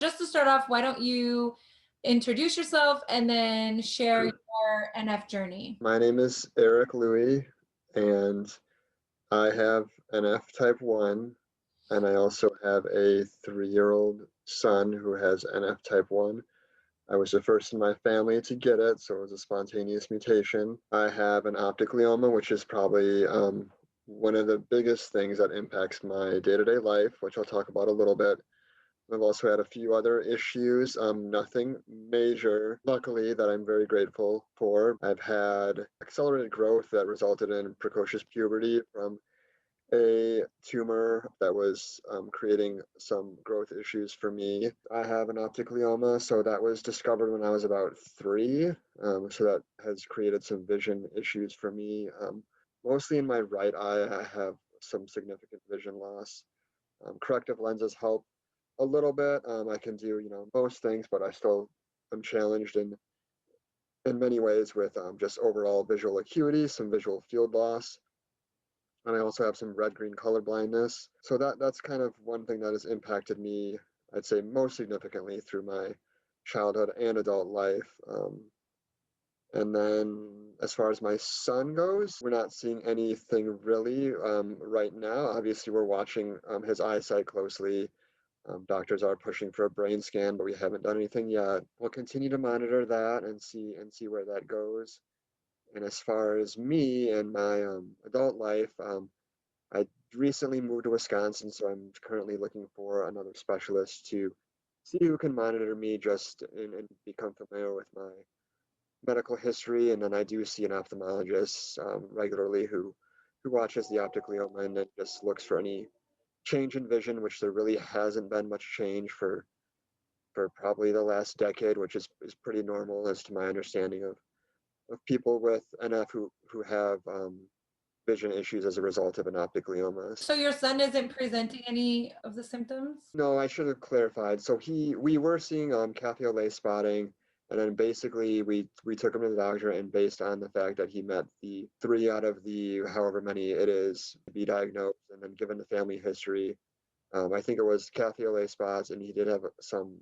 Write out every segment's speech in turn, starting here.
Just to start off, why don't you introduce yourself and then share your NF journey? My name is Eric Louie, and I have an F type 1, and I also have a 3-year-old son who has NF type 1. I was the first in my family to get it, so it was a spontaneous mutation. I have an optic glioma, which is probably one of the biggest things that impacts my day-to-day life, which I'll talk about a little bit. I've also had a few other issues, nothing major, luckily, that I'm very grateful for. I've had accelerated growth that resulted in precocious puberty from a tumor that was creating some growth issues for me. I have an optic glioma, so that was discovered when I was about 3. So that has created some vision issues for me. Mostly in my right eye, I have some significant vision loss. Corrective lenses help a little bit. I can do, most things, but I still am challenged in many ways with just overall visual acuity, some visual field loss, and I also have some red-green color blindness. So that's kind of one thing that has impacted me, I'd say, most significantly through my childhood and adult life. And then as far as my son goes, we're not seeing anything really right now. Obviously, we're watching his eyesight closely. Doctors are pushing for a brain scan, but we haven't done anything yet. We'll continue to monitor that and see where that goes. And as far as me and my adult life, I recently moved to Wisconsin, so I'm currently looking for another specialist to see who can monitor me just and become familiar with my medical history. And then I do see an ophthalmologist regularly who watches the optic glioma and then just looks for any change in vision, which there really hasn't been much change for probably the last decade, which is pretty normal as to my understanding of people with NF who have vision issues as a result of an optic glioma. So your son isn't presenting any of the symptoms? No, I should have clarified. So we were seeing cathode lay spotting, and then basically we took him to the doctor, and based on the fact that he met the 3 out of the however many it is to be diagnosed, and then given the family history, I think it was cathode lay spots, and he did have some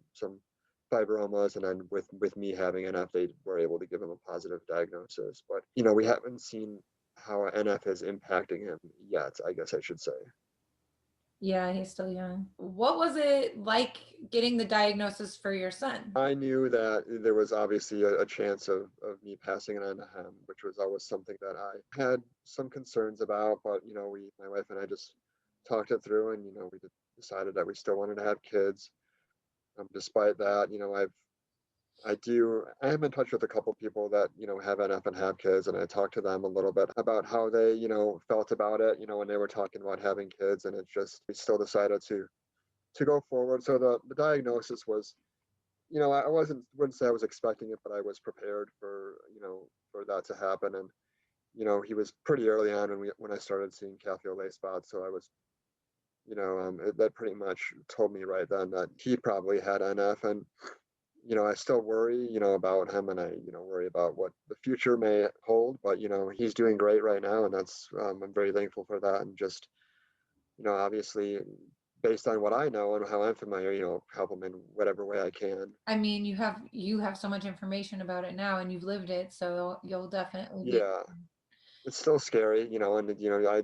fibromas, and then with me having NF, they were able to give him a positive diagnosis. But we haven't seen how NF is impacting him yet, I guess I should say. Yeah, he's still young. What was it like getting the diagnosis for your son? I knew that there was obviously a chance of me passing it on to him, which was always something that I had some concerns about. But my wife and I just talked it through, and we decided that we still wanted to have kids. Despite that, I am in touch with a couple people that have NF and have kids, and I talked to them a little bit about how they felt about it when they were talking about having kids, and it's just we still decided to go forward. So the diagnosis was, I wouldn't say I was expecting it, but I was prepared for that to happen. And he was pretty early on when I started seeing cathode lay spots, so I was that pretty much told me right then that he probably had NF. And I still worry, about him, and I, worry about what the future may hold. But he's doing great right now, and that's I'm very thankful for that. And just, obviously, based on what I know and how I'm familiar, help him in whatever way I can. I mean, you have so much information about it now, and you've lived it, so you'll definitely be. Yeah, it's still scary, and I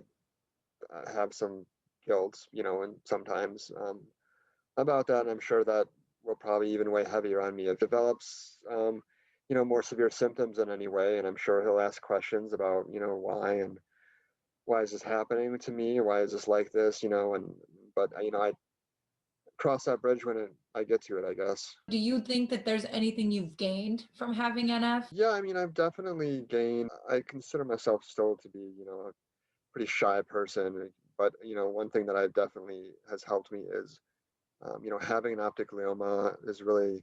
have some guilt, and sometimes about that, and I'm sure that will probably even weigh heavier on me. It develops, more severe symptoms in any way, and I'm sure he'll ask questions about, why and why is this happening to me? Why is this like this? But I cross that bridge when I get to it, I guess. Do you think that there's anything you've gained from having NF? Yeah, I mean, I've definitely gained. I consider myself still to be, a pretty shy person, but one thing that I definitely has helped me is having an optic glioma is really,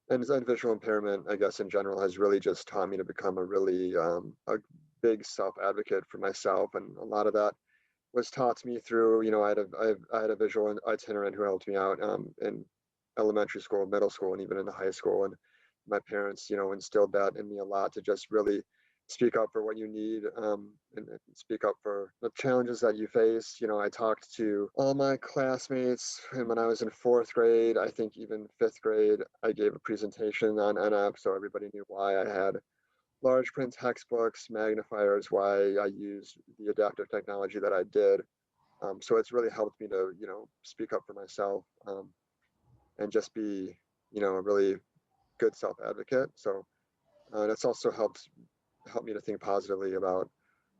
and visual impairment, I guess, in general, has really just taught me to become a big self advocate for myself. And a lot of that was taught to me through, I had a visual itinerant who helped me out in elementary school, middle school, and even in the high school. And my parents, instilled that in me a lot to just really speak up for what you need, and speak up for the challenges that you face. I talked to all my classmates, and when I was in fourth grade, I think even fifth grade, I gave a presentation on NF, so everybody knew why I had large print textbooks, magnifiers, why I used the adaptive technology that I did. So it's really helped me to, speak up for myself, and just be, a really good self advocate. So and it's also helped me to think positively about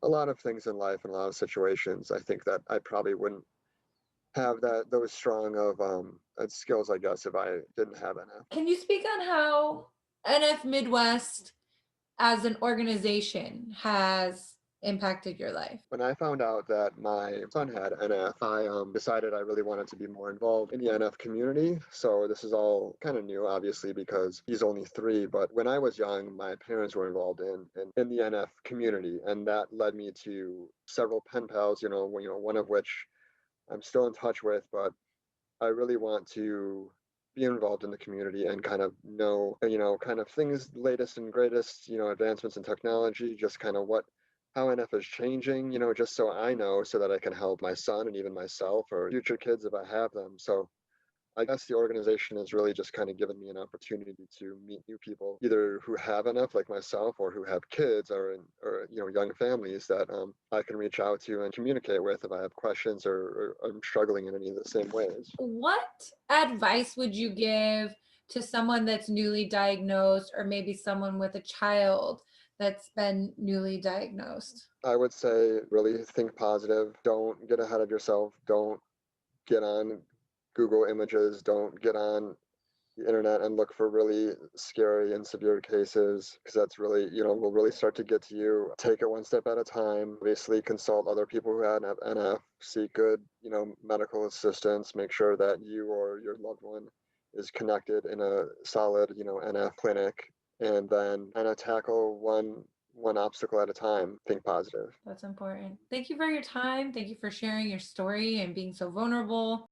a lot of things in life and a lot of situations. I think that I probably wouldn't have those strong of skills, I guess, if I didn't have NF. Can you speak on how NF Midwest as an organization has impacted your life? When I found out that my son had NF, I decided I really wanted to be more involved in the NF community. So this is all kind of new, obviously, because he's only 3. But when I was young, my parents were involved in the NF community, and that led me to several pen pals. One of which I'm still in touch with, but I really want to be involved in the community and kind of know, kind of things latest and greatest, advancements in technology, just kind of how NF is changing, just so I know so that I can help my son and even myself or future kids if I have them. So I guess the organization has really just kind of given me an opportunity to meet new people, either who have enough, like myself, or who have kids or young families that I can reach out to and communicate with if I have questions or I'm struggling in any of the same ways. What advice would you give to someone that's newly diagnosed, or maybe someone with a child that's been newly diagnosed? I would say really think positive. Don't get ahead of yourself. Don't get on Google Images. Don't get on the internet and look for really scary and severe cases, because that's really, will really start to get to you. Take it one step at a time. Obviously, consult other people who have NF, seek good, medical assistance, make sure that you or your loved one is connected in a solid, NF clinic, and then kind of tackle one obstacle at a time. Think positive. That's important. Thank you for your time. Thank you for sharing your story and being so vulnerable.